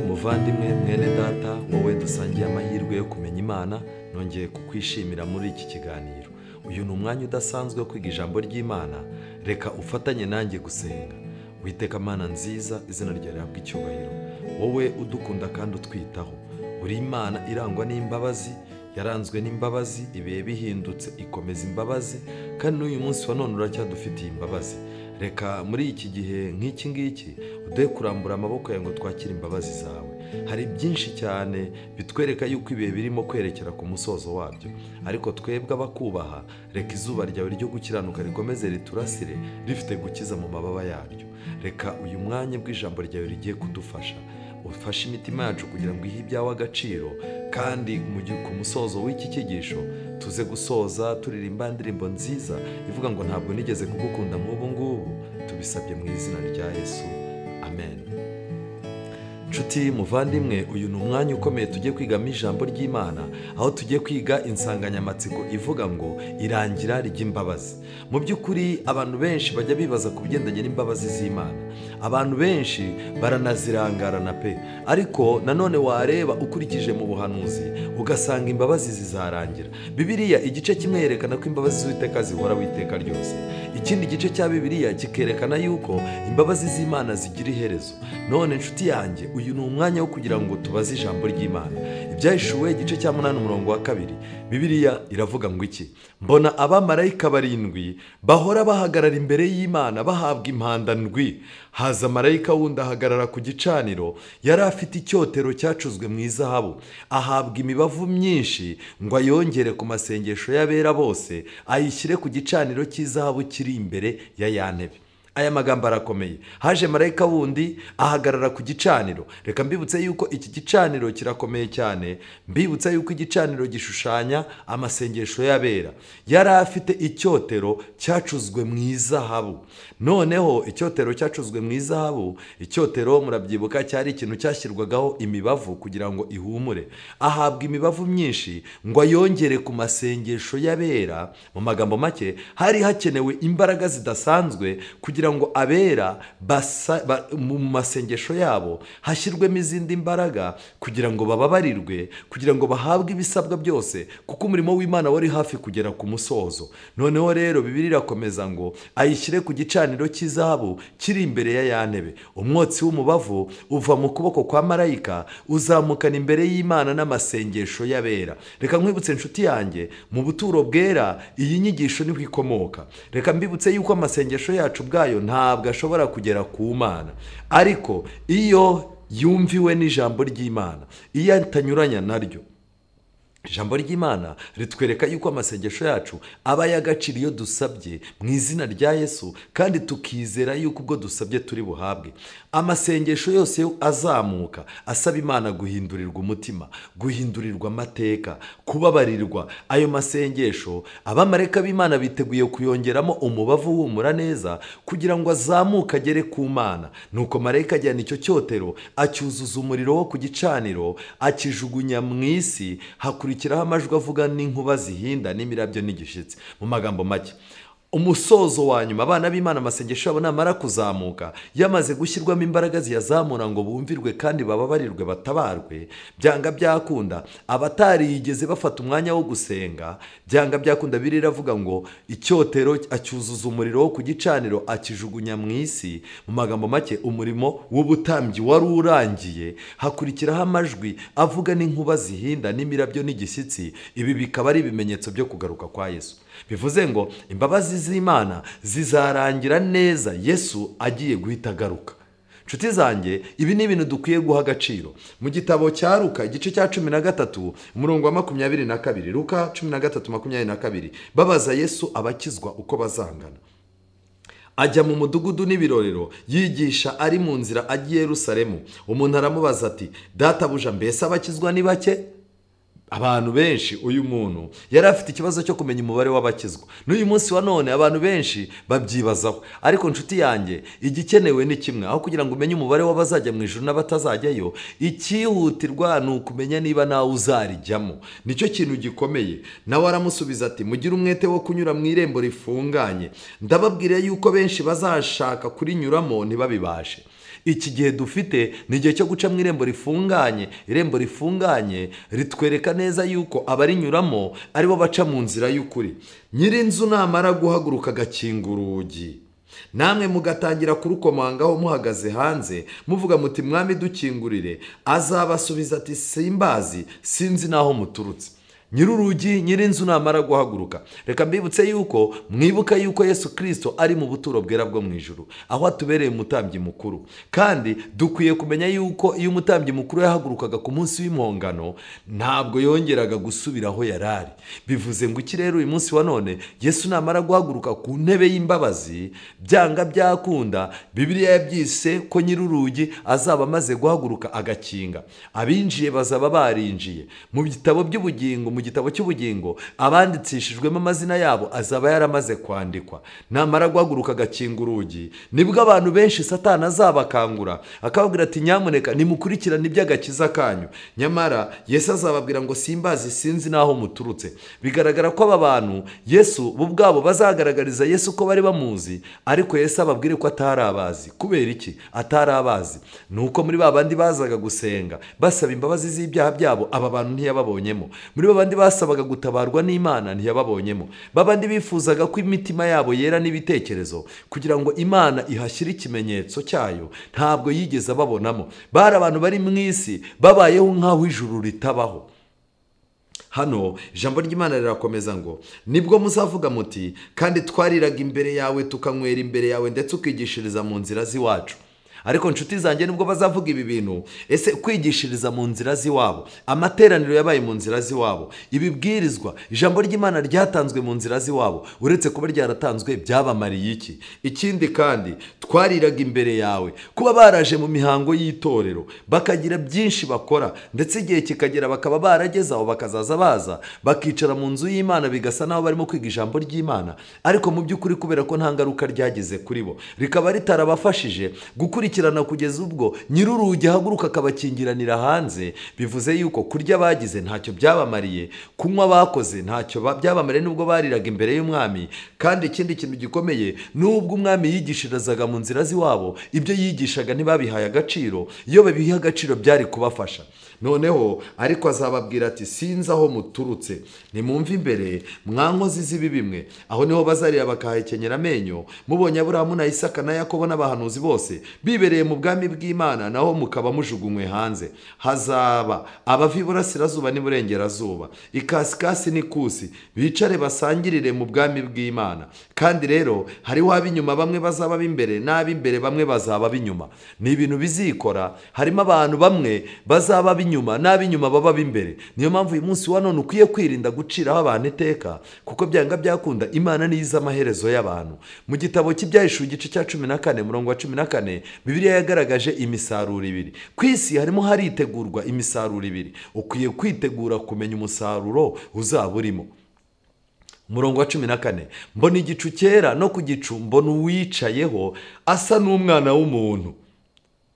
Muvandimwe mwene data wowe dusangiye amahirwe yo kumenya Imana, nongeye kukwishimira muri iki kiganiro. Uyu ni umwanya udasanzwe wo kwiga ijambo ry'Imana. Reka ufatanye nanjye gusenga. Uwiteka Mana nziza, izina ryawe rihabwe icyubahiro. Wowe udukunda kandi utwitaho, uri Imana irangwa n'imbabazi, yaranzwe n'imbabazi, ibihe bihindutse ikomeza imbabazi, kandi n'uyu munsi wa none uracyadufitiye imbabazi. Reka muri iki gihe nk'iki ngiki uduhe kurambura amaboko yawe ngo twakire imbabazi zawe. Hari byinshi cyane bitwereka yuko ibihe birimo kwerekera ku musozo wabyo, ariko twebwe abakubaha, reka izuba ryawe ryo gukiranuka rikomeze riturasire rifite gukiza mu mababa yaryo. Reka uyu mwanya bw'ijambo ryawe rigiye kudufasha, ufashe imitima yacu kugira ngo ihe ibyawe agaciro, kandi ku musozo w'iki cyigisho tuze gusoza turirimba indirimbo nziza ivuga ngo ntabwo nigeze kugukunda nk'ubu ngubu. Tubisabye mu izina rya Yesu, amen. Nshuti muvandimwe, uyu ni umwanya ukomeye tugiye kwigamo ijambo ry'Imana, aho tugiye kwiga insanganyamatsiko ivuga ngo irangira ry'imbabazi. Mu by'ukuri abantu benshi bajya bibaza ku bigendanye n'imbabazi z'Imana. Abantu benshi baranazirangarana pe, ariko nanone wareba ukurikije mu buhanuzi ugasanga imbabazi zizarangira. Bibiliya igice kimwe yerekana ko imbabazi z'Uwiteka zihora witeka ryose. Ikindi gice cya Bibiliya kikerekana yuko imbabazi z'Imana zigira iherezo. None nshuti yanjye, uyu ni umwanya wo kugira ngo tubaze ijambo ry'Imana. Ibyahishuwe igice cya 8 umurongo wa 2, Bibiliya iravuga ngo iki? Mbona abamarayika 7 bahora bahagarara imbere y'Imana bahabwa impanda ndwi. Haza marayika wundi ahagarara ku gicaniro, yari afite icyotero cyacuzwe mu izahabu, ahabwa imibavu myinshi ngo ayongere ku masengesho y'abera bose, ayishyire ku gicaniro cy'izahabu kiri imbere ya ntebe. Aya magambo arakomeye. Haje marayika wundi ahagarara ku gicaniro. Reka mbibutse yuko iki gicaniro kirakomeye cyane. Mbibutse yuko igicaniro gishushanya amasengesho y'abera. Yari afite icyotero cyacuzwe mu izahabu. Noneho icyotero cyacuzwe mu izahabu, icyotero murabyibuka cyari ikintu cyashyirwagaho imibavu kugira ngo ihumure. Ahabwa imibavu myinshi ngo ayongere ku masengesho y'abera. Mu magambo make, hari hakenewe imbaraga zidasanzwe kugira ngo abera mu masengesho yabo hashyirwemo izindi mbaraga kugira ngo bababarirwe, kugira ngo bahabwe ibisabwa byose, kuko umurimo w'Imana wari hafi kugera ku musozo. Noneho rero Bibiliya irakomeza ngo ayishyire ku gicaniro cy'izahabu kiri imbere ya ntebe. Umwotsi w'umubavu uva mu kuboko kwa marayika uzamukana imbere y'Imana n'amasengesho y'abera. Reka nkwibutse nshuti yanjye, mu buturo bwera iyi nyigisho niho ikomoka. Reka mbibutse yuko amasengesho yacu bwayo ntabwo ashobora kugera ku Mana, ariko iyo yumviwe n'ijambo ry'Imana, iyo atanyuranya naryo, ijambo ry'Imana ritwereka yuko amasengesho yacu aba y'agaciro iyo dusabye mu izina rya Yesu, kandi tukizera yuko ubwo dusabye turi buhabwe. Amasengesho yose azamuka asaba Imana guhindurirwa umutima, guhindurirwa amateka, kubabarirwa. Ayo masengesho abamarayika b'Imana biteguye kuyongeramo umubavu uhumura neza kugira ngo azamuke agere ku Mana. Nuko marayika ajyana icyo cyotero, acyuzuza umuriro wo ku gicaniro, akijugunya mu isi. Hakurikiraho amajwi avuga n'inkuba zihinda n'imirabyo n'igishyitsi. Mu magambo make, umusozo wa nyuma abana b'Imana amasengesho yabo namara kuzamuka, yamaze gushyirwamo imbaraga ziyazamura ngo bumvirwe kandi bababarirwe batabarwe, byanga byakunda abatarigeze bafata umwanya wo gusenga, byanga byakunda Bibiliya iravuga ngo icyotero acyuzuza umuriro wo ku gicaniro, akijugunya mu isi. Mu magambo make, umurimo w'ubutambyi wari urangiye. Hakurikiraho amajwi avuga n'inkuba zihinda n'imirabyo n'igishyitsi. Ibi bikaba ari ibimenyetso byo kugaruka kwa Yesu. Bivuze ngo imbabazi z'Imana zizarangira neza Yesu agiye guhita agaruka. Nshuti zanjye, ibi ni ibintu dukwiye guha agaciro. Mu gitabo cya Luka igice cya 13 umurongo wa 22, Luka 13:22, babaza Yesu abakizwa uko bazangana. Ajya mu mudugudu n'ibirorero yigisha ari mu nzira agiye Yerusalemu. Umuntu aramubaza ati, databuja, mbese abakizwa ni bake? abantu benshi, uyu muntu yari afite ikibazo cyo kumenya umubare w'abakizwa. N'uyu munsi wa none abantu benshi babyibazaho. Ariko nshuti yanjye, igikenewe ni kimwe, aho kugira ngo umenye umubare w'abazajya mu ijuru n'abatazajyayo, ikihutirwa ni ukumenya niba nawe uzarijyamo. Nicyo kintu gikomeye. Nawe aramusubiza ati, mugire umwete wo kunyura mu irembo rifunganye. Ndababwira yuko benshi bazashaka kurinyuramo ntibabibashe. Iki gihe dufite ni igihe cyo guca mu irembo rifunganye. Irembo rifunganye ritwereka neza yuko abarinyuramo aribo baca mu nzira y'ukuri. Nyir'inzu namara guhaguruka agakinga urugi, namwe mugatangira kurukomangaho muhagaze hanze muvuga muti, mwami dukingurire, azabasubiza ati, simbazi, sinzi naho muturutse. Nyir'urugi, nyir'inzu namara guhaguruka. Reka mbibutse yuko mwibuka yuko Yesu Kristo ari mu buturo bwera bwo mu ijuru, aho atubereye umutambyi mukuru. Kandi dukwiye kumenya yuko iyo umutambyi mukuru yahagurukaga ku munsi w'impongano, ntabwo yongeraga gusubira aho yarari. Bivuze ngo iki rero uyu munsi wa none, Yesu namara guhaguruka ku ntebe y'imbabazi, byanga byakunda, Bibiliya yabyise ko nyir'urugi azaba amaze guhaguruka agakinga. Abinjiye bazaba barinjiye mu bitabo by'ubugingo. Mu gitabo cy'ubugingo abanditsishijwemo amazina yabo azaba yaramaze kwandikwa. Namara guhaguruka agakinga urugi, nibwo abantu benshi Satani azabakangura akababwira ati, nyamuneka nimukurikirane iby'agakiza kanyu. Nyamara Yesu azababwira ngo, simbazi, sinzi naho muturutse. Bigaragara ko aba bantu Yesu bo ubwabo bazagaragariza Yesu ko bari bamuzi, ariko Yesu ababwire ko atari abazi. Kubera iki atari abazi? Nuko muri babandi bazaga gusenga basaba imbabazi z'ibyaha byabo, aba bantu ntiyababonyemo. Muri babandi basabaga gutabarwa n'Imana ntiyababonyemo. Babandi bifuzaga ko imitima yabo yera n'ibitekerezo kugira ngo Imana ihashyire ikimenyetso cyayo, ntabwo yigeze ababonamo. Bari abantu bari mu isi babayeho nk'aho ijuru ritabaho. Hano ijambo ry'Imana rirakomeza ngo, nibwo muzavuga muti, kandi twariraga imbere yawe tukanywera imbere yawe ndetse ukigishiriza mu nzira z'iwacu. Ariko nshuti zanjye, nibwo bazavuga ibi bintu, ese kwigishiriza mu nzira z'iwabo, amateraniro yabaye mu nzira z'iwabo, ibibwirizwa, ijambo ry'Imana ryatanzwe mu nzira z'iwabo, uretse kuba ryaratanzwe byabamariye iki? Ikindi kandi, twariraga imbere yawe, kuba baraje mu mihango y'itorero bakagira byinshi bakora, ndetse igihe kikagera bakaba barageze aho bakazaza baza bakicara mu nzu y'Imana, bigasa naho barimo kwiga ijambo ry'Imana, ariko mu by'ukuri kubera ko nta ngaruka ryagize kuri bo, rikaba ritarabafashije gukurikirana kugeza ubwo nyir'urugi ahaguruka akabakingiranira hanze. Bivuze yuko kurya bagize ntacyo byabamariye, kunywa bakoze ntacyo byabamariye nubwo bariraga imbere y'umwami. Kandi ikindi kintu gikomeye, nubwo umwami yigishirizaga mu nzira z'iwabo, ibyo yigishaga ntibabihaye agaciro. Iyo babiha agaciro byari kubafasha. Noneho ariko azababwira ati, sinzi aho muturutse, nimumve imbere mwa nkozi z'ibibi mwe. Aho niho bazarira bakahekenyera amenyo, mubonye Aburahamu na Isaka na Yakobo n'abahanuzi bose bibereye mu bwami bw'Imana, naho mukaba mujugunywe hanze. Hazaba abava iburasirazuba n'iburengerazuba, ikasikasi n'ikusi, bicare basangirire mu bwami bw'Imana. Kandi rero hariho ab'inyuma bamwe bazaba b'imbere, n'ab'imbere bamwe bazaba b'inyuma. Ni ibintu bizikora. Harimo abantu bamwe bazaba b'inyuma, n'ab'inyuma baba b'imbere. Niyo mpamvu uyu munsi wa none ukwiye kwirinda guciraho abantu iteka, kuko byanga byakunda Imana niyo izi amaherezo y'abantu. Mu gitabo cy'Ibyigisho igice cya 14 umurongo wa 14, Bibiliya yagaragaje imisaruro ibiri. Ku isi harimo haritegurwa imisaruro ibiri. Ukwiye kwitegura kumenya umusaruro uzaba urimo. Umurongo wa 14, mbona igicu cyera, no ku gicu mbona uwicayeho asa n'umwana w'umuntu.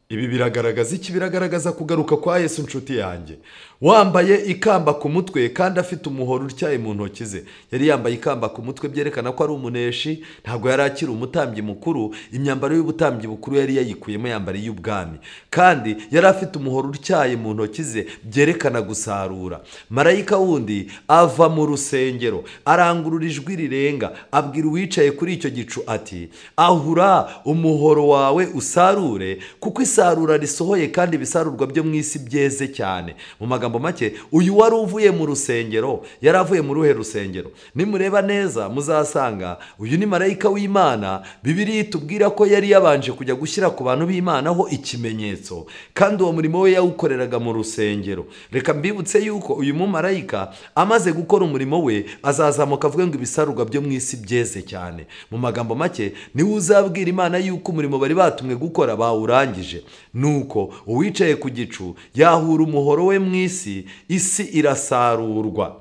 Ibi biragaragaza iki? Biragaragaza kugaruka kwa Yesu, nshuti yanjye. Wambaye ikamba ku mutwe kandi afite umuhoro utyaye mu ntoki ze. Yari yambaye ikamba ku mutwe, byerekana ko ari umuneshi, ntabwo yari akiri umutambyi mukuru. Imyambaro y'ubutambyi bukuru yari yayikuyemo, yambara iy'ubwami. Kandi yari afite umuhoro utyaye mu ntoki ze, byerekana gusarura. Marayika wundi ava mu rusengero, arangurura ijwi rirenga, abwira uwicaye kuri icyo gicu ati, ahura umuhoro wawe usarure, kuko isarura risohoye kandi ibisarurwa byo mu isi byeze cyane. Mu magambo make, uyu wari uvuye mu rusengero, yari avuye mu ruhe rusengero? Nimureba neza muzasanga uyu ni marayika w'Imana. Bibiliya itubwira ko yari yabanje kujya gushyira ku bantu b'Imana ho ikimenyetso, kandi uwo murimo we yawukoreraga mu rusengero. Reka mbibutse yuko uyu mumarayika amaze gukora umurimo we, azazamuka avuga ngo ibisarurwa byo mu isi byeze cyane. Mu magambo make, niwe uzabwira Imana yuko umurimo bari batumwe gukora bawurangije. nuko uwicaye ku gicu yahura umuhoro we mu isi, isi irasarurwa.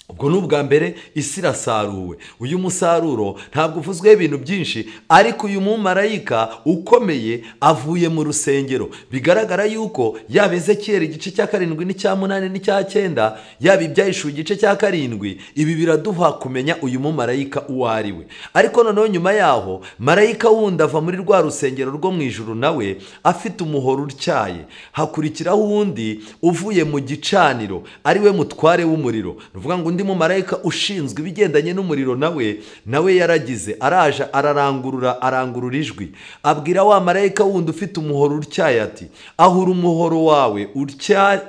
ubwo ni ubwa mbere isi irasaruwe. uyu musaruro ntabwo uvuzweho ibintu byinshi, ariko uyu mumarayika ukomeye avuye mu rusengero. bigaragara yuko yaba Ezekiyeli igice cya 7 n'icya 8 n'icya 9, yaba ibyahishuwe igice cya 7, ibi biraduha kumenya uyu mumarayika uwo ari we. ariko noneho nyuma yaho marayika wundi ava muri rwa rusengero rwo mu ijuru, nawe afite umuhoro utyaye. hakurikiraho uwundi uvuye mu gicaniro, ari we mutware w'umuriro. nuvuga ngo undi mumarayika ushinzwe ibigendanye n'umuriro nawe yaragize, araje arangurura ijwi, abwira wa marayika wundi ufite umuhoro utyaye ati, ahura umuhoro wawe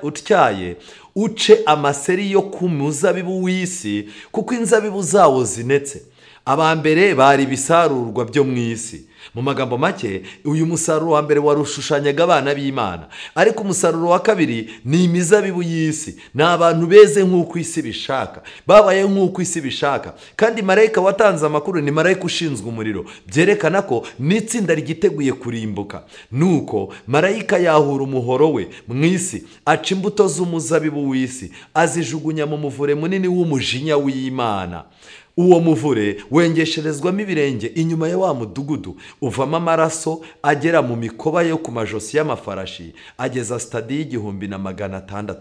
utyaye, uce amaseri yo ku muzabibu w'isi, kuko inzabibu zawo zinetse. abambere bari ibisarurwa byo mu isi. mu magambo make, uyu musaruro wa mbere warushushanyaga abana b'Imana, ariko umusaruro wa kabiri ni imizabibu y'isi. ni abantu beze nk'uko isi bishaka, babaye nk'uko isi bishaka. kandi marayika watanze amakuru ni marayika ushinzwe umuriro, byerekana ko n'itsinda ryiteguye kurimbuka. nuko marayika yahura umuhoro we mu isi, aca imbuto z'umuzabibu w'isi, azijugunya mu muvure munini w'umujinya w'Imana. uwo muvure wengesherezwamo ibirenge inyuma ya wa mudugudu, uvamo amaraso agera mu mikoba yo ku majosi y'amafarashi, ageza stadi 1,600.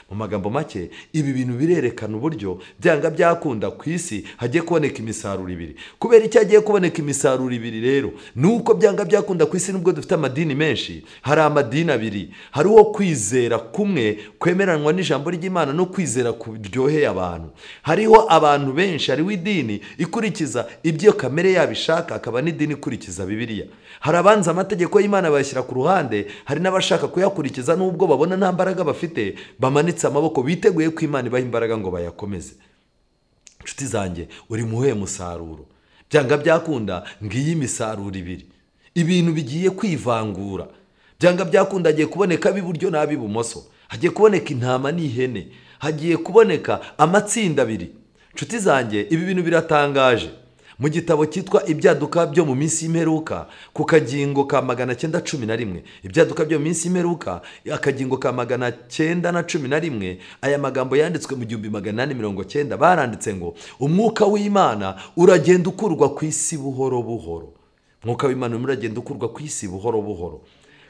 mu magambo make, ibi bintu birerekana uburyo byanga byakunda ku isi hagiye kuboneka imisaruro ibiri. kubera icyo hagiye kuboneka imisaruro ibiri rero, nuko byanga byakunda ku isi nubwo dufite amadini menshi, hari amadini abiri. hari uwo kwizera kumwe kwemeranwa n'ijambo ry'Imana no kwizera kuryoheye abantu. hariho abantu benshi, hariho idini ikurikiza ibyo kamere yabo ishaka, akaba n'idini ikurikiza Bibiliya. hari abanza amategeko y'Imana bayashyira ku ruhande, hari n'abashaka kuyakurikiza nubwo babona nta mbaraga bafite, bamanitse amaboko biteguye ko Imana ibaha imbaraga ngo bayakomeze. inshuti zanjye, uri muhe musaruro. byanga byakunda ngiyi imisaruro ibiri, ibintu bigiye kwivangura. byanga byakunda hagiye kuboneka ab'iburyo n'ab'ibumoso, hagiye kuboneka intama n'ihene, hagiye kuboneka amatsinda abiri. inshuti zanjye, ibi bintu biratangaje. mu gitabo cyitwa ibyaduka byo mu minsi y'imperuka, ku kagingo ka 911, ibyaduka byo mu minsi y'imperuka akagingo ka 911, aya magambo yanditswe mu 1890, baranditse ngo umwuka w'Imana uragenda ukurwa ku isi buhoro buhoro. umwuka w'Imana uragenda ukurwa ku isi buhoro buhoro.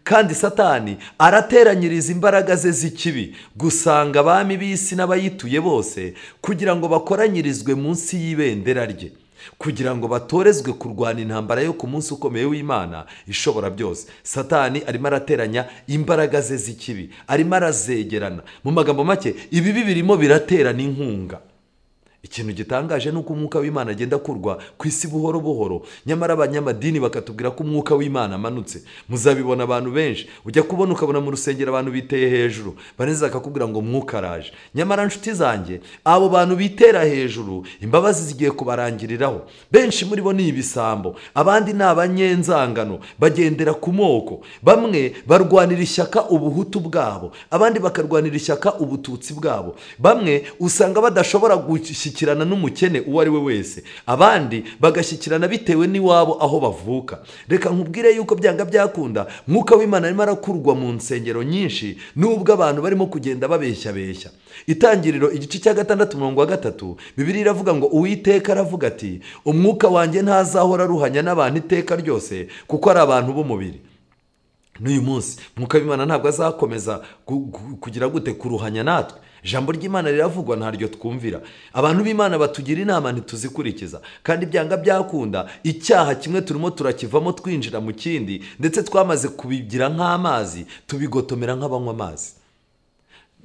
kandi Satani arateranyiriza imbaraga ze z'ikibi gusanga abami b'isi n'abayituye bose, kugira ngo bakoranyirizwe munsi y'ibendera rye, kugira ngo batorezwe kurwana intambara yo ku munsi ukomeye w'Imana ishobora byose. Satani arimo arateranya imbaraga ze z'ikibi, arimo arazegerana. mu magambo make, ibi birimo biraterana inkunga. ikintu gitangaje ni uko umwuka w'Imana agenda kurwa ku isi buhoro buhoro, nyamara abanyamadini bakatubwira ko umwuka w'Imana amanutse. muzabibona abantu benshi, ujya kubona ukabona mu rusengero abantu biteye hejuru, baneza akakubwira ngo umwuka araje. nyamara nshuti zanjye, abo bantu bitera hejuru imbabazi zigiye kubarangiriraho. benshi muri bo ni ibisambo, abandi ni abanyenzangano, bagendera ku moko. bamwe barwanira ishyaka ubuhutu bwabo, abandi bakarwanira ishyaka ubututsi bwabo. bamwe usanga badashobora gushyikirana n'umukene uwo ari we wese, abandi bagashyikirana bitewe n'iwabo aho bavuka. reka nkubwire yuko byanga byakunda mwuka w'Imana arimo arakurwa mu nsengero nyinshi, nubwo abantu barimo kugenda babeshya. Itangiriro igice cya 6:3, Bibiliya iravuga ngo Uwiteka aravuga ati, umwuka wanjye ntazahora aruhanya n'abantu iteka ryose, kuko ari abantu b'umubiri. n'uyu munsi mwuka w'Imana ntabwo azakomeza kugira gute kuruhanya natwe. ijambo ry'Imana riravugwa, ntaryo twumvira. abantu b'Imana batugira inama ntituzikurikiza, kandi byanga byakunda icyaha kimwe turimo turakivamo twinjira mu kindi, ndetse twamaze kubigira nk'amazi, tubigotomera nk'abanywa amazi.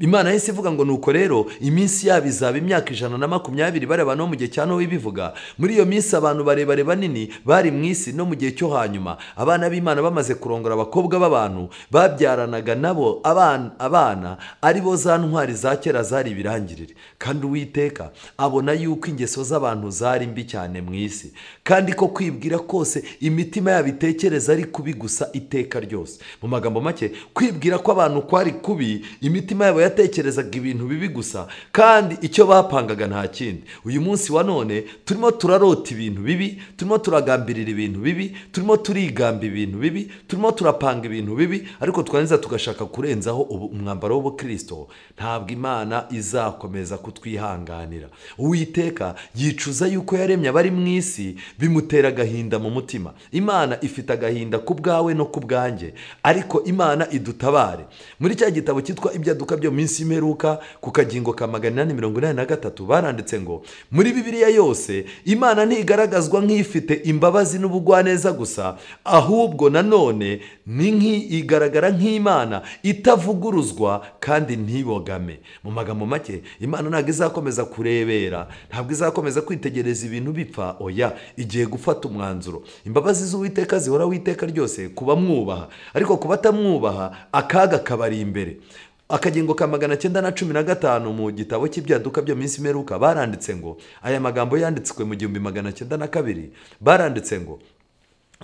Imana yahise ivuga ngo nuko rero iminsi yabo izaba imyaka 120. bari abantu bo mu gihe cya Nowa bivuga. muri iyo minsi abantu barebare banini bari mu isi, no mu gihe cyo hanyuma abana b'Imana bamaze kurongora abakobwa b'abantu babyaranaga nabo abana ari bo za ntwari za kera zari ibirangirire. kandi Uwiteka abona yuko ingeso z'abantu zari mbi cyane mu isi, kandi ko kwibwira kose imitima yabo itekereza ari kubi gusa iteka ryose. mu magambo make, kwibwira ko abantu kwari kubi, imitima yabo yatekerezaga ibintu bibi gusa, kandi icyo bapangaga nta kindi. Uyu munsi wa none turimo turarota ibintu bibi, turimo turagambirira ibintu bibi, turimo turigamba ibintu bibi, turimo turapanga ibintu bibi, ariko twangiza tugashaka kurenzaho umwambaro w'ubukristo. Ntabwo Imana izakomeza kutwihanganira. Uwiteka yicuza yuko yaremye abari mu isi, bimutera agahinda mu mutima. Imana ifite agahinda ku bwawe no ku bwanjye, ariko Imana idutabare. Muri cya gitabo cyitwa ibyigisho minsi y'imperuka ku kagingo ka 883 baranditse ngo muri Bibiliya yose Imana ntigaragazwa nk'ifite imbabazi n'ubugwaneza gusa, ahubwo nanone igaragara nk'Imana itavuguruzwa kandi ntibogame. Mu magambo make, Imana ntabwo izakomeza kurebera, ntabwo izakomeza kwitegereza ibintu bipfa. Oya, igiye gufata umwanzuro. Imbabazi z'Uwiteka zihora witeka ryose kuba mwubaha, ariko kuba atamwubaha akaga kabari imbere. Akagingo ka 915 mu gitabo cy'ibyigisho minsi y'imperuka baranditse ngo, aya magambo yanditswe mu 1902, baranditse ngo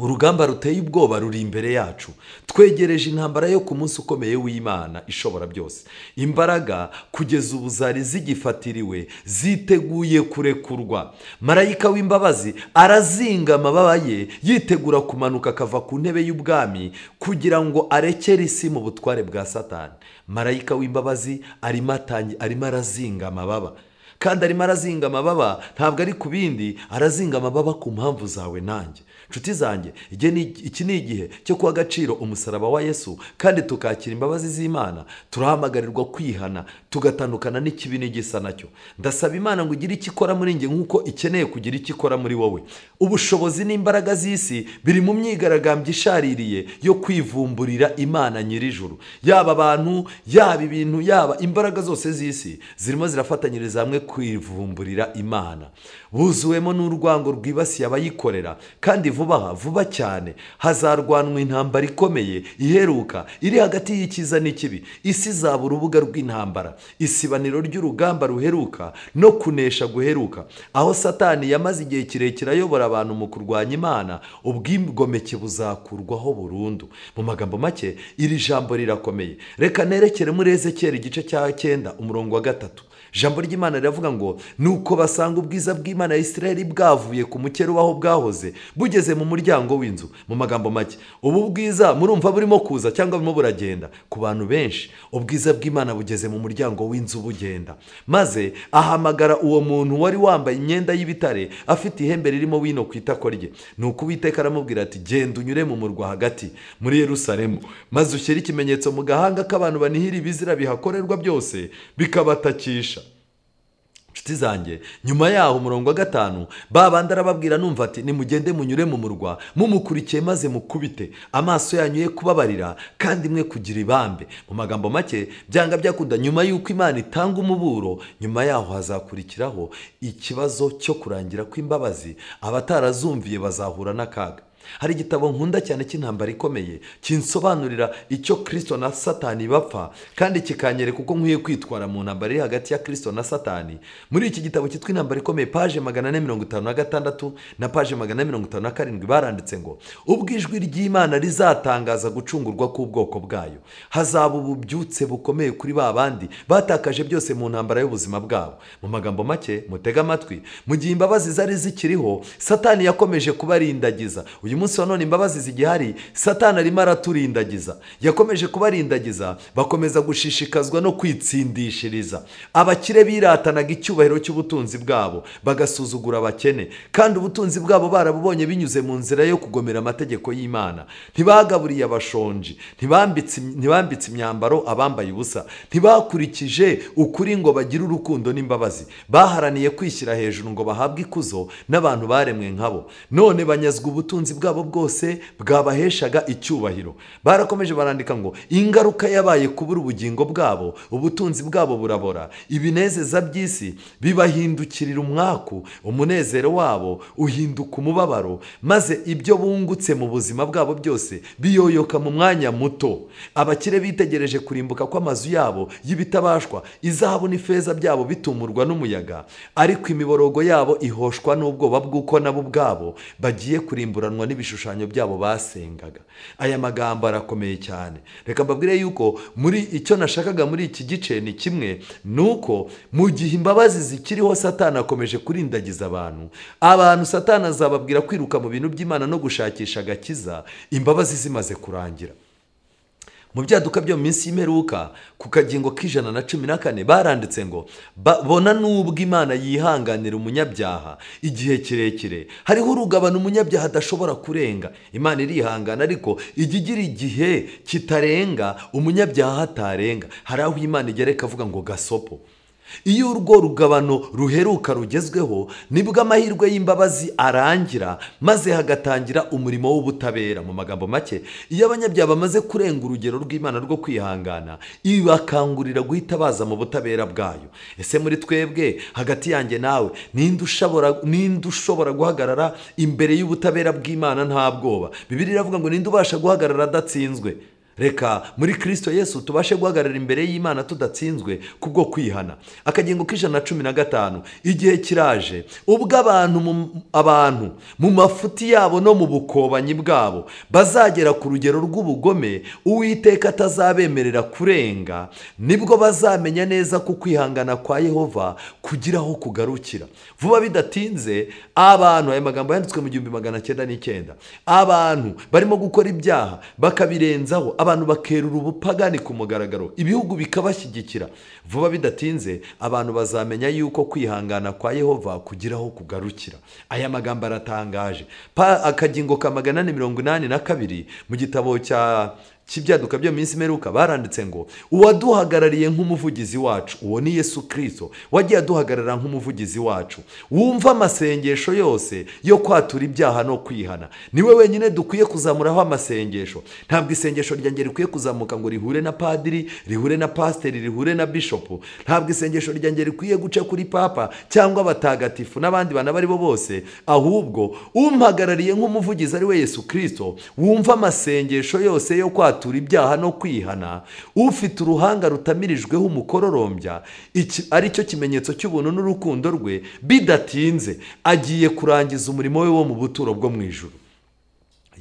urugamba ruteye ubwoba ruri imbere yacu, twegereje intambara yo ku munsi ukomeye w'Imana ishobora byose. Imbaraga kugeza ubu zari zigifatiriwe, ziteguye kurekurwa. Marayika w'imbabazi arazinga amababa ye, yitegura kumanuka akava ku ntebe y'ubwami kugira ngo arekere isi mu butware bwa Satani. Marayika w'imbabazi arimo arazinga amababa, kandi arimo arazinga amababa ntabwo ari ku bindi, arazinga amababa ku mpamvu zawe nanjye. Nshuti zanjye, iki ni igihe cyo kuha agaciro umusaraba wa Yesu, kandi tukakira imbabazi z'Imana. Turahamagarirwa kwihana, tugatandukana n'ikibi n'igisa nacyo. Ndasaba Imana ngo igire icyo ikora muri njye nk'uko ikeneye kugira icyo ikora muri wowe. Ubushobozi n'imbaraga z'isi biri mu myigaragambyo ishaririye yo kwivumburira Imana nyir'ijuru. Yaba abantu, yaba ibintu, yaba imbaraga zose z'isi zirimo zirafatanyiriza hamwe kwivumburira Imana. Buzuwemo n'urwango rwibasiye abayikorera, kandi vuba cyane hazarwanwa intambara ikomeye iheruka, iri hagati y'icyiza n'ikibi. Isi izaba urubuga rw'intambara, isibaniro ry'urugamba ruheruka no kunesha guheruka, aho Satani yamaze igihe kirekire ayobora abantu mu kurwanya Imana. Ubwigomeke buzakurwaho burundu. Mu magambo make, iri jambo rirakomeye. Reka nerekere muri Ezekiyeli igice cya 9 umurongo wa 3. Jambo ry'Imana riravuga ngo, nuko basanga ubwiza bw'Imana ya Isiraheli bwavuye ku mukero waho bwahoze bugeze mu muryango w'inzu. Mu magambo make, ubu bwiza murumva burimo kuza cyangwa burimo buragenda ku bantu benshi. Ubwiza bw'Imana bugeze mu muryango w'inzu bugenda, maze ahamagara uwo muntu wari wambaye imyenda y'ibitare afite ihembe ririmo wino ku itako rye. Nuko Uwiteka aramubwira ati, genda unyure mu murwa hagati muri Yerusalemu, maze ushyire ikimenyetso mu gahanga k'abantu banihira ibizira bihakorerwa byose bikabatakisha. Nshuti zanjye, nyuma yaho umurongo wa 5 babandi arababwira numva ati, nimugende munyure mu murwa mumukurikiye, maze mukubite amaso yanyu ye kubabarira, kandi mwe kugira ibambe. Mu magambo make, byanga byakunda, nyuma y'uko Imana itanga umuburo, nyuma yaho hazakurikiraho ikibazo cyo kurangira kw'imbabazi. Abatarazumviye bazahura n'akaga. Hari igitabo nkunda cyane cy'intambara ikomeye kinsobanurira icyo Kristo na Satani bapfa, kandi kikanyereka uko nkwiye kwitwara mu ntambara iri hagati ya Kristo na Satani. Muri iki gitabo cyitwa intambara ikomeye, page 456 na page 457 baranditse ngo, ubwo ijwi ry'Imana rizatangaza gucungurwa k'ubwoko bwayo, hazaba ububyutse bukomeye kuri ba bandi batakaje byose mu ntambara y'ubuzima bwabo. Mu magambo make, mutega amatwi, mu gihe imbabazi zari zikiriho, Satani yakomeje kubarindagiza. Uyu munsi wa none imbabazi zigihari, Satani arimo araturindagiza. Yakomeje kubarindagiza, bakomeza gushishikazwa no kwitsindishiriza. Abakire biratanaga icyubahiro cy'ubutunzi bwabo, bagasuzugura abakene, kandi ubutunzi bwabo barabubonye binyuze mu nzira yo kugomera amategeko y'Imana. Ntibagaburiye abashonji, ntibambitse imyambaro abambaye ubusa, ntibakurikije ukuri ngo bagire urukundo n'imbabazi. Baharaniye kwishyira hejuru ngo bahabwe ikuzo n'abantu baremwe nkabo, none banyazwa ubutunzi bwabo bwose bwabaheshaga icyubahiro. Barakomeje barandika ngo, ingaruka yabaye kubura ubugingo bwabo, ubutunzi bwabo burabora, ibinezeza by'isi bibahindukirira umwaku, umunezero wabo uhinduka umubabaro, maze ibyo bungutse mu buzima bwabo byose biyoyoka mu mwanya muto. Abakire bitegereje kurimbuka kw'amazu yabo y'ibitabashwa, izahabu n'ifeza byabo bitumurwa n'umuyaga, ariko imiborogo yabo ihoshwa n'ubwoba bw'uko nabo ubwabo bagiye kurimburanwa n'ibishushanyo byabo basengaga. Aya magambo arakomeye cyane. Reka mbabwire yuko muri icyo nashakaga muri iki gice ni kimwe, nuko mu gihe imbabazi zikiriho Satani akomeje kurindagiza abantu Satani azababwira kwiruka mu bintu by'Imana no gushakisha agakiza imbabazi zimaze kurangira. Mu byaduka byo mu minsi y'imperuka ku kagingo k'114 baranditse ngo bona nubwo Imana yihanganira umunyabyaha igihe kirekire, hariho urugabano umunyabyaha adashobora kurenga. Imana irihangana ariko ijya igira igihe kitarenga umunyabyaha hatarenga. Hari aho Imana igereka avuga ngo gasopo. Iyo urwo rugabano ruheruka rugezweho nibwo amahirwe y'imbabazi arangira, maze hagatangira umurimo w'ubutabera. Mu magambo make, iyo abanyabyaha bamaze kurenga urugero rw'Imana rwo kwihangana, ibakangurira guhita baza mu butabera bwayo. Ese muri twebwe hagati yanjye nawe ninde ushobora guhagarara imbere y'ubutabera bw'Imana nta bwoba? Bibiliya iravuga ngo ninde ubasha guhagarara adatsinzwe? Reka muri Kristo Yesu tubashe guhagarara imbere y'Imana tudatsinzwe kubwo kwihana. Akagingo k'115 igihe kiraje ubwo abantu mu mafuti yabo no mu bukobanyi bwabo bazagera ku rugero rw'ubugome Uwiteka atazabemerera kurenga, nibwo bazamenya neza ko kwihangana kwa Yehova kugira aho kugarukira. Vuba bidatinze abantu, aya magambo yanditswe mu 1909, abantu barimo gukora ibyaha bakabirenzaho, abantu bakerura ubupagani ku mugaragaro, ibihugu bikabashyigikira. Vuba bidatinze abantu bazamenya yuko kwihangana kwa Yehova kugira aho kugarukira. Aya magambo aratangaje. Akagingo ka 882 mu gitabo cy'ibyaduka byo minsi meruka baranditse ngo uwaduhagarariye nk'umuvugizi wacu, uwo ni Yesu Kristo, wagiye aduhagarara nk'umuvugizi wacu, wumva amasengesho yose yo kwatura ibyaha no kwihana. Niwe wenyine dukwiye kuzamuraho amasengesho. Ntabwo isengesho ryanjye rikwiye kuzamuka ngo rihure na padiri, rihure na pasiteri, rihure na bishopu. Ntabwo isengesho ryanjye rikwiye guca kuri papa cyangwa abatagatifu n'abandi bana bari bo bose, ahubwo umpagarariye nk'umuvugizi ari we Yesu Kristo, wumva amasengesho yose yo kwatura ibyaha no kwihana, ufite uruhanga rutamirijweho umukororombya, ari cyo kimenyetso cy'ubuntu n'urukundo rwe. Bidatinze agiye kurangiza umurimo we wo mu buturo bwo mu ijuru.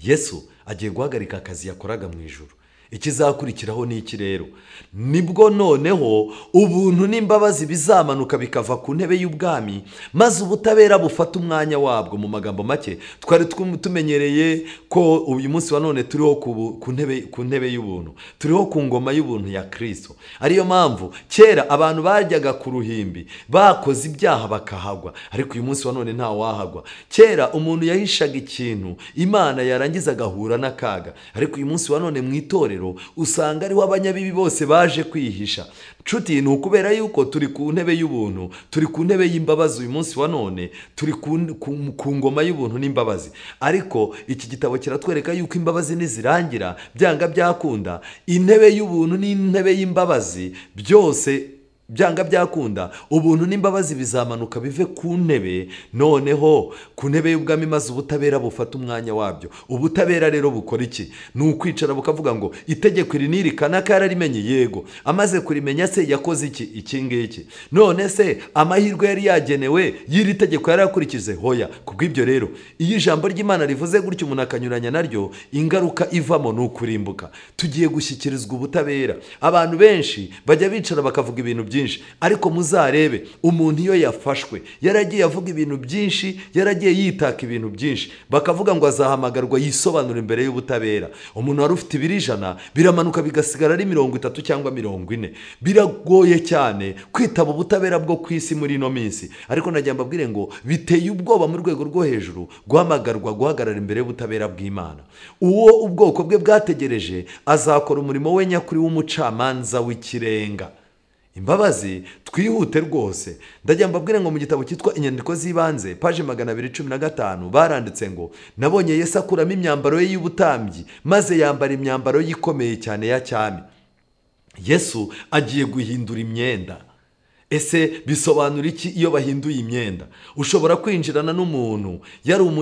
Yesu agiye guhagarika akazi yakoraga mu ijuru. Ikizakurikiraho ni iki rero? Nibwo noneho ubuntu n'imbabazi bizamanuka bikava ku ntebe y'ubwami, maze ubutabera bufata umwanya wabwo. Mu magambo make, twari tumenyereye ko uyu munsi wa none turiho ku ntebe y'ubuntu, turiho ku ngoma y'ubuntu ya Kristo. Ariyo mpamvu kera abantu bajyaga ku ruhimbi bakoze ibyaha bakahagwa, ariko uyu munsi wa none nta wahagwa. Kera umuntu yahishaga ikintu Imana yarangiza agahura n'akaga, ariko uyu munsi wa none mu itorero usanga ariho abanyabibi bose baje kwihisha. Nshuti, ni ukubera yuko turi ku ntebe y'ubuntu, turi ku ntebe y'imbabazi. Uyu munsi wa none turi ku ngoma y'ubuntu n'imbabazi. Ariko iki gitabo kiratwereka yuko imbabazi nizirangira, byanga byakunda, intebe y'ubuntu n'intebe y'imbabazi byose byanga byakunda, ubuntu n'imbabazi bizamanuka bive ku ntebe, noneho ku ntebe y'ubwami, maze ubutabera bufata umwanya wabyo. Ubutabera rero bukora iki? Ni ukwicara bukavuga ngo itegeko iri n'iri kanaka yararimenye, yego. Amaze kurimenya se yakoze iki? Iki ngiki. None se amahirwe yari yagenewe y'iri tegeko yarakurikize? Hoya. Kubw'ibyo rero, iyo ijambo ry'Imana rivuze gutyo umuntu akanyuranya naryo, ingaruka ivamo ni ukurimbuka. Tugiye gushyikirizwa ubutabera. Abantu benshi bajya bicara bakavuga ibintu byinshi, ariko muzarebe umuntu iyo yafashwe yaragiye avuga ibintu byinshi, yaragiye yitaka ibintu byinshi, bakavuga ngo azahamagarwa yisobanura imbere y'ubutabera. Umuntu wari ufite ibiri 100 biramanuka bigasigara ari 30 cyangwa 40. Biragoye cyane kwitaba ubutabera bwo kwisi muri ino minsi, ariko nagiye mbabwire ngo biteye ubwoba mu rwego rwo hejuru guhamagarwa guhagarara imbere y'ubutabera bw'Imana. Uwo ubwoko bwe bwategereje azakora umurimo we nyakuri w'umucamanza w'ikirenga. Imbabazi twihute rwose. Ndajya mbabwire ngo mu gitabo cyitwa Inyandiko z'ibanze page 215 baranditse ngo nabonye Yesu akuramo imyambaro ye y'ubutambyi, maze yambara imyambaro yikomeye cyane ya cyami. Yesu agiye guhindura imyenda. ese bisobanura iki iyo bahinduye imyenda? Ushobora kwinjirana n'umuntu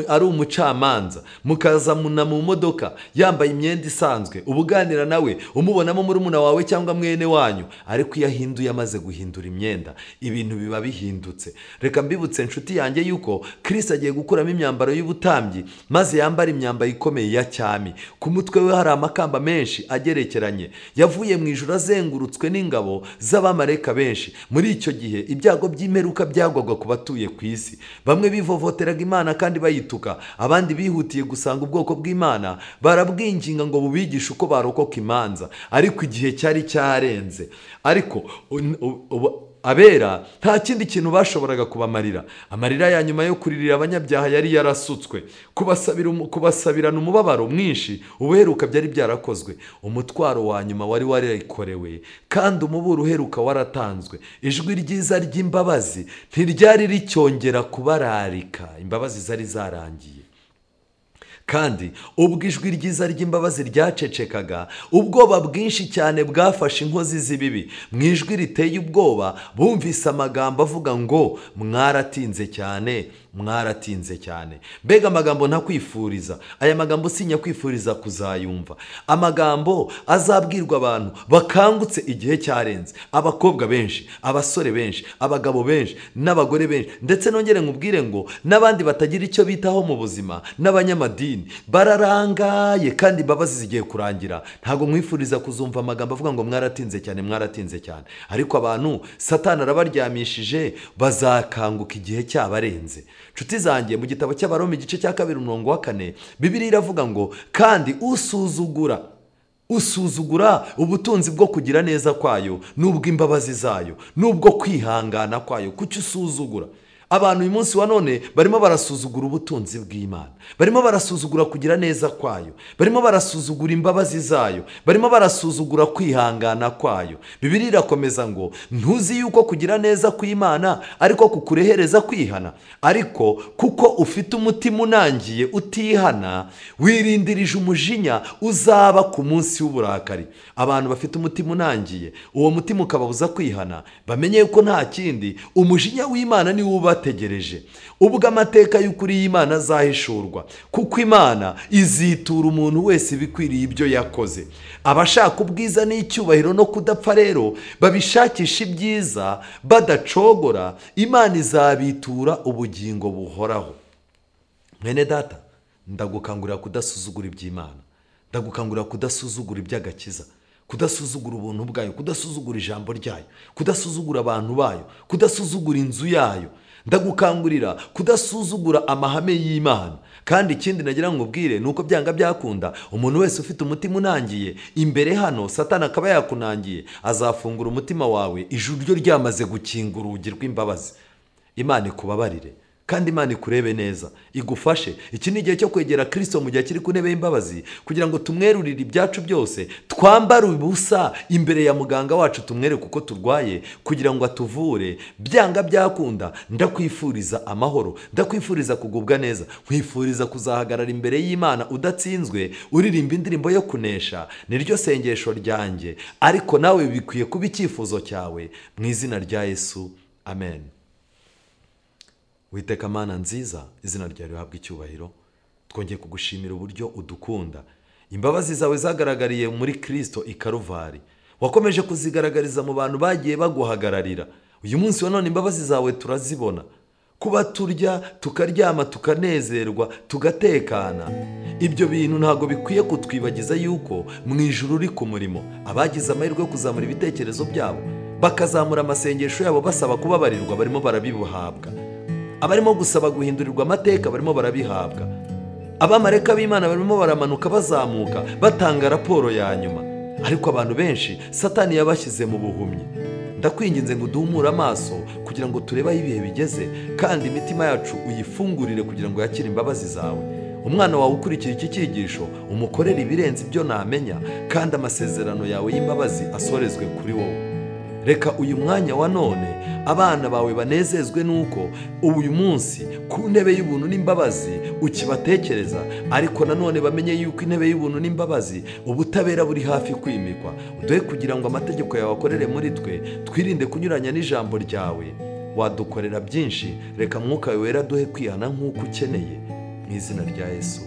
ari umucamanza, mukazamuna mu modoka yambaye imyenda isanzwe, ubuganira nawe umubonamo murumuna wawe cyangwa mwene wanyu, ariko iyo ahinduye amaze guhindura imyenda, ibintu biba bihindutse. Reka mbibutse inshuti yanjye yuko Kristo agiye gukuramo imyambaro y'ubutambyi maze yambara imyambaro ikomeye ya cyami. Ku mutwe we hari amakamba menshi agerekeranye. Yavuye mu ijuru azengurutswe n'ingabo z'abamarayika benshi. Muri icyo gihe ibyago by'imperuka byagwaga ku batuye ku isi. Bamwe bivovoteraga Imana kandi bayituka, abandi bihutiye gusanga ubwoko bw'Imana barabwinginga ngo bubigishe uko barokoka imanza, ariko igihe cyari cyarenze. Ariko abera nta kindi kintu bashoboraga kubamarira. Amarira ya nyuma yo kuririra abanyabyaha yari yarasutswe, kubasabirana umubabaro mwinshi ubuheruka byari byarakozwe. Umutwaro wa nyuma wari warikorewe kandi umuburo uheruka waratanzwe. Ijwi ryiza ry'imbabazi ntiryari ricyongera kubararika, imbabazi zari zarangiye. Kandi ubwo ijwi ryiza ry'imbabazi ryacecekaga, ubwoba bwinshi cyane bwafashe inkozi z'ibibi. Mu ijwi riteye ubwoba bumvise amagambo avuga ngo mwaratinze cyane, mwaratinze cyane. Mbega amagambo ntakwifuriza. Aya magambo sinya kwifuriza kuzayumva. Amagambo azabwirwa abantu bakangutse igihe cyarenze. Abakobwa benshi, abasore benshi, abagabo benshi n'abagore benshi, ndetse nongere nkubwire ngo n'abandi batagira icyo bitaho mu buzima, n'abanyamadini bararangaye kandi imbabazi zigiye kurangira. Ntago mwifuriza kuzumva amagambo avuga ngo mwaratinze cyane, mwaratinze cyane. Ariko abantu Satani arabaryamishije, bazakanguka igihe cyabarenze. Nshuti zanjye, mu gitabo cy'Abaroma igice cya 2:4 Bibiliya iravuga ngo kandi usuzugura ubutunzi bwo kugira neza kwayo n'ubwo imbabazi zayo n'ubwo kwihangana kwayo. Kuki usuzugura? Abantu uyu munsi wa none barimo barasuzugura ubutunzi bw'Imana, barimo barasuzugura kugira neza kwayo, barimo barasuzugura imbabazi zayo, barimo barasuzugura kwihangana kwayo. Bibiliya irakomeza ngo ntuzi yuko kugira neza kw'Imana ariko kukurehereza kwihana? Ariko kuko ufite umutima unangiye utihana, wirindirije umujinya uzaba ku munsi w'uburakari. Abantu bafite umutima unangiye, uwo mutima ukababuza kwihana, bamenye yuko nta kindi, umujinya w'Imana ni ubategereje. Ubwo amateka y'ukuri y'Imana azahishurwa, kuko Imana izitura umuntu wese bikwiriye ibyo yakoze. Abashaka ubwiza n'icyubahiro no kudapfa rero babishakisha ibyiza badacogora, Imana izabitura ubugingo buhoraho. Mwene data, ndagukangurira kudasuzugura iby'Imana, ndagukangurira kudasuzugura iby'agakiza, kudasuzugura ubuntu bwayo, kudasuzugura ijambo ryayo, kudasuzugura abantu bayo, kudasuzugura inzu yayo. Ndagukangurira kudasuzugura amahame y'Imana. Kandi ikindi nagira ngo ubwire nuko byanga byakunda, umuntu wese ufite umutima unangiye imbere hano Satani akaba yakunangiye, azafungura umutima wawe ijuru ryo ryamaze gukinga urugi rw'imbabazi. Imana ikubabarire kandi Imana ikurebe neza, igufashe. Iki ni igihe cyo kwegera Kristo mu gihe kiri ku ntebe y'imbabazi, kugira ngo tumwerurire ibyacu byose, twambare ubusa imbere ya muganga wacu, tumwere kuko turwaye, kugira ngo atuvure. Byanga byakunda, ndakwifuriza amahoro, ndakwifuriza kugubwa neza, nkwifuriza kuzahagarara imbere y'Imana udatsinzwe, uririmba indirimbo yo kunesha. Niryo sengesho ryanjye, ariko nawe bikwiye kuba icyifuzo cyawe, mu izina rya Yesu, amen. Witeka Mana nziza, izina ryawe rihabwe icyubahiro. Twongeye kugushimira uburyo udukunda. Imbabazi zawe zagaragariye muri Kristo i Karuvari, wakomeje kuzigaragariza mu bantu bagiye baguhagararira. Uyu munsi wa none imbabazi zawe turazibona. Kuba turya, tukaryama, tukanezerwa, tugatekana, ibyo bintu ntago bikwiye kutwibagiza yuko mu ijuru uri ku murimo. Abagize amahirwe yo kuzamura ibitekerezo byabo, bakazamura amasengesho yabo basaba kubabarirwa, barimo barabibuhabwa. Abarimo gusaba guhindurirwa amateka barimo barabihabwa. Abamarayika b'Imana barimo baramanuka bazamuka batanga raporo ya nyuma. Ariko abantu benshi Satani yabashyize mu buhumyi. Ndakwinginze ngo duhumure amaso kugira ngo turebe aho ibihe bigeze, kandi imitima yacu uyifungurire kugira ngo yakire imbabazi zawe. Umwana wawe ukurikira iki cyigisho umukorere ibirenze ibyo namenya, kandi amasezerano yawe y'imbabazi asorezwe kuri wowe. reka uyu mwanya wa none abana bawe banezezwe nuko uyu munsi ku ntebe y'ubuntu n'imbabazi ukibatekereza, ariko nanone bamenye yuko intebe y'ubuntu n'imbabazi ubutabera buri hafi kwimikwa. Uduhe kugira ngo amategeko yawe akorere muri twe, twirinde kunyuranya n'ijambo ryawe. Wadukorera byinshi, reka Mwuka Wera duhe kwihana nk'uko ukeneye, mu izina rya Yesu.